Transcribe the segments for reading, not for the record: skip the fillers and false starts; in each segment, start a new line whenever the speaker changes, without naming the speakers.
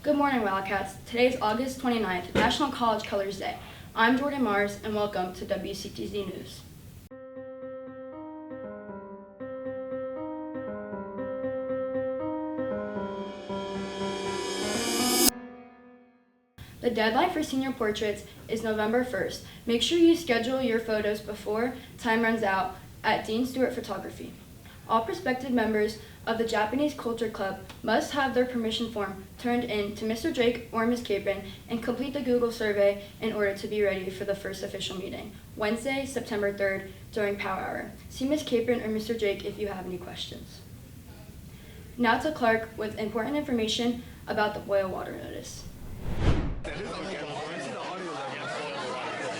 Good morning, Wildcats. Today is August 29th, National College Colors Day. I'm Jordan Mars, and welcome to WCTZ News. The deadline for senior portraits is November 1st. Make sure you schedule your photos before time runs out at Dean Stewart Photography. All prospective members of the Japanese Culture Club must have their permission form turned in to Mr. Drake or Ms. Capron and complete the Google survey in order to be ready for the first official meeting, Wednesday, September 3rd, during Power Hour. See Ms. Capron or Mr. Drake if you have any questions. Now to Clark with important information about the boil water notice.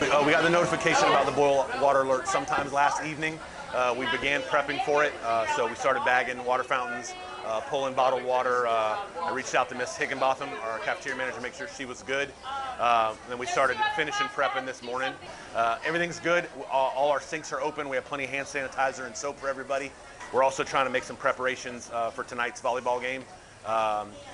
We got the notification about the boil water alert sometimes last evening. We began prepping for it, so we started bagging water fountains, pulling bottled water. I reached out to Miss Higginbotham, our cafeteria manager, to make sure she was good. Then we started finishing prepping this morning. Everything's good. All our sinks are open. We have plenty of hand sanitizer and soap for everybody. We're also trying to make some preparations for tonight's volleyball game.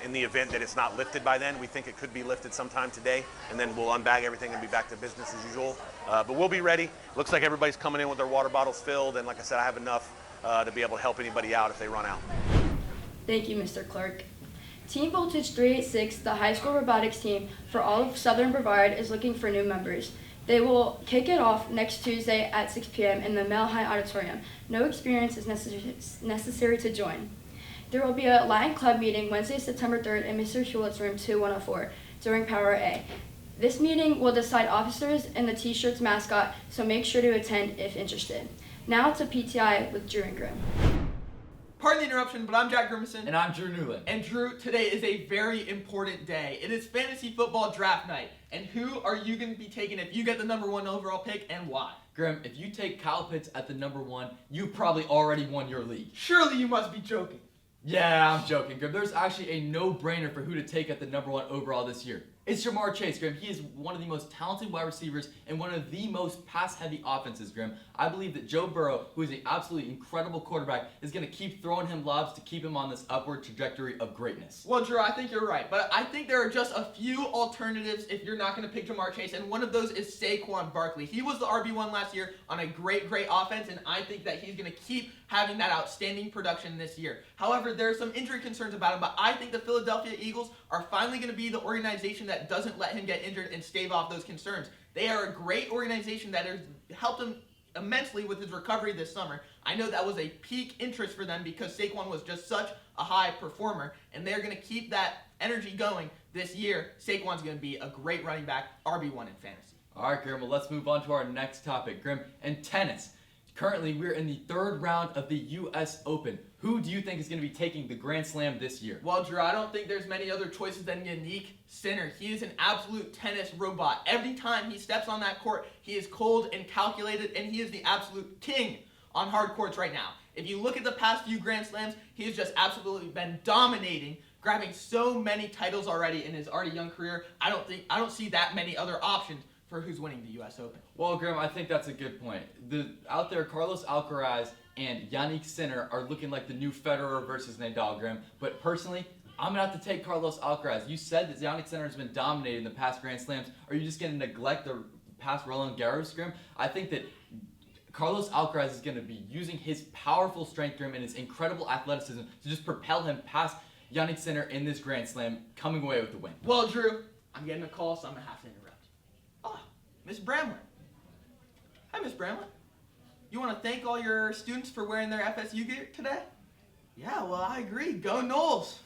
In the event that it's not lifted by then, we think it could be lifted sometime today, and then we'll unbag everything and be back to business as usual. But we'll be ready. Looks like everybody's coming in with their water bottles filled, and like I said, I have enough to be able to help anybody out if they run out.
Thank you, Mr. Clark. Team Voltage 386, the high school robotics team for all of Southern Brevard, is looking for new members. They will kick it off next Tuesday at 6 p.m. in the Mel High Auditorium. No experience is necessary to join. There will be a Latin Club meeting Wednesday, September 3rd in Mr. Hewlett's room 2104 during Power A. This meeting will decide officers and the T-shirts mascot, so make sure to attend if interested. Now to PTI with Drew and Grimm.
Pardon the interruption, but I'm Jack Grimison.
And I'm Drew Newland.
And Drew, today is a very important day. It is fantasy football draft night. And who are you going to be taking if you get the number 1 overall pick, and why?
Grimm, if you take Kyle Pitts at the number 1, you probably already won your league.
Surely you must be joking.
Yeah, I'm joking, Grimm. There's actually a no-brainer for who to take at the number 1 overall this year. It's Jamar Chase, Grimm. He is one of the most talented wide receivers and one of the most pass-heavy offenses, Grimm. I believe that Joe Burrow, who is an absolutely incredible quarterback, is going to keep throwing him lobs to keep him on this upward trajectory of greatness.
Well, Drew, I think you're right, but I think there are just a few alternatives if you're not going to pick Jamar Chase, and one of those is Saquon Barkley. He was the RB1 last year on a great offense, and I think that he's going to keep having that outstanding production this year. However, there are some injury concerns about him, but I think the Philadelphia Eagles are finally going to be the organization that doesn't let him get injured and stave off those concerns. They are a great organization that has helped him immensely with his recovery this summer. I know that was a peak interest for them because Saquon was just such a high performer, and they're going to keep that energy going this year. Saquon's going to be a great running back, RB1 in fantasy.
All right, Grimm, well, let's move on to our next topic, Grimm, and tennis. Currently, we're in the 3rd round of the U.S. Open. Who do you think is going to be taking the Grand Slam this year?
Well, Drew, I don't think there's many other choices than Yannick Sinner. He is an absolute tennis robot. Every time he steps on that court, he is cold and calculated, and he is the absolute king on hard courts right now. If you look at the past few Grand Slams, he has just absolutely been dominating, grabbing so many titles already in his already young career. I don't see that many other options for who's winning the U.S. Open.
Well, Grimm, I think that's a good point. Out there, Carlos Alcaraz and Yannick Sinner are looking like the new Federer versus Nadal, Grimm. But personally, I'm going to have to take Carlos Alcaraz. You said that Yannick Sinner has been dominating the past Grand Slams. Are you just going to neglect the past Roland Garros, Grimm? I think that Carlos Alcaraz is going to be using his powerful strength, Grimm, and his incredible athleticism to just propel him past Yannick Sinner in this Grand Slam, coming away with the win.
Well, Drew, I'm getting a call, so I'm going to have to interrupt. Miss Bramlett. Hi, Miss Bramlett. You want to thank all your students for wearing their FSU gear today? Yeah, well, I agree. Go Noles.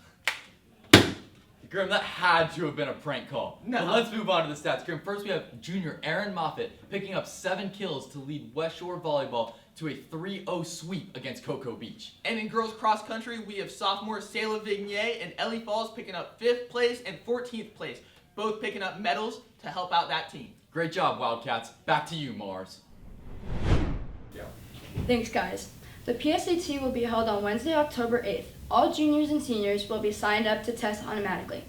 Grimm, that had to have been a prank call.
No.
But let's move on to the stats. Grimm, first we have junior Aaron Moffitt picking up 7 kills to lead West Shore Volleyball to a 3-0 sweep against Cocoa Beach.
And in girls cross country, we have sophomore Sayla Vignier and Ellie Falls picking up 5th place and 14th place, both picking up medals to help out that team.
Great job, Wildcats. Back to you, Mars.
Thanks, guys. The PSAT will be held on Wednesday, October 8th. All juniors and seniors will be signed up to test automatically.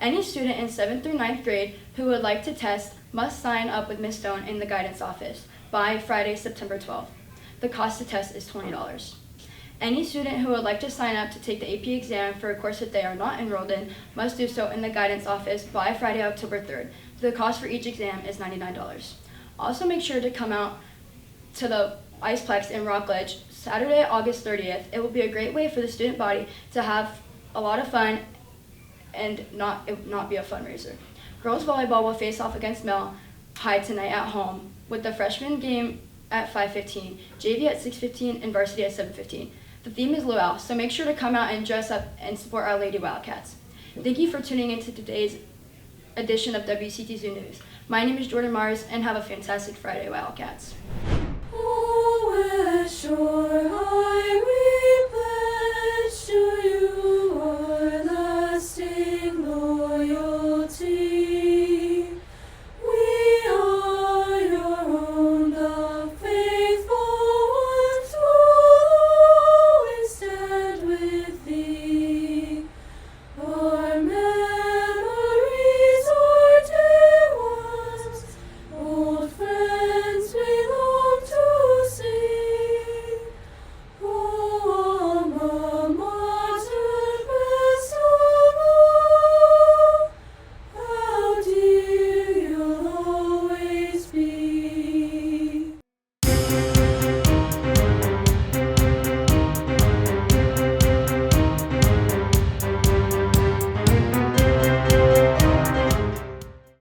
Any student in 7th through 9th grade who would like to test must sign up with Ms. Stone in the guidance office by Friday, September 12th. The cost to test is $20. Any student who would like to sign up to take the AP exam for a course that they are not enrolled in must do so in the guidance office by Friday, October 3rd. The cost for each exam is $99. Also make sure to come out to the Iceplex in Rockledge Saturday, August 30th. It will be a great way for the student body to have a lot of fun and not be a fundraiser. Girls volleyball will face off against Mel High tonight at home with the freshman game at 5:15, JV at 6:15, and varsity at 7:15. The theme is luau, so make sure to come out and dress up and support our Lady Wildcats. Thank you for tuning into today's edition of WCTZ News. My name is Jordan Mars, and have a fantastic Friday, Wildcats.
Oh, where shore I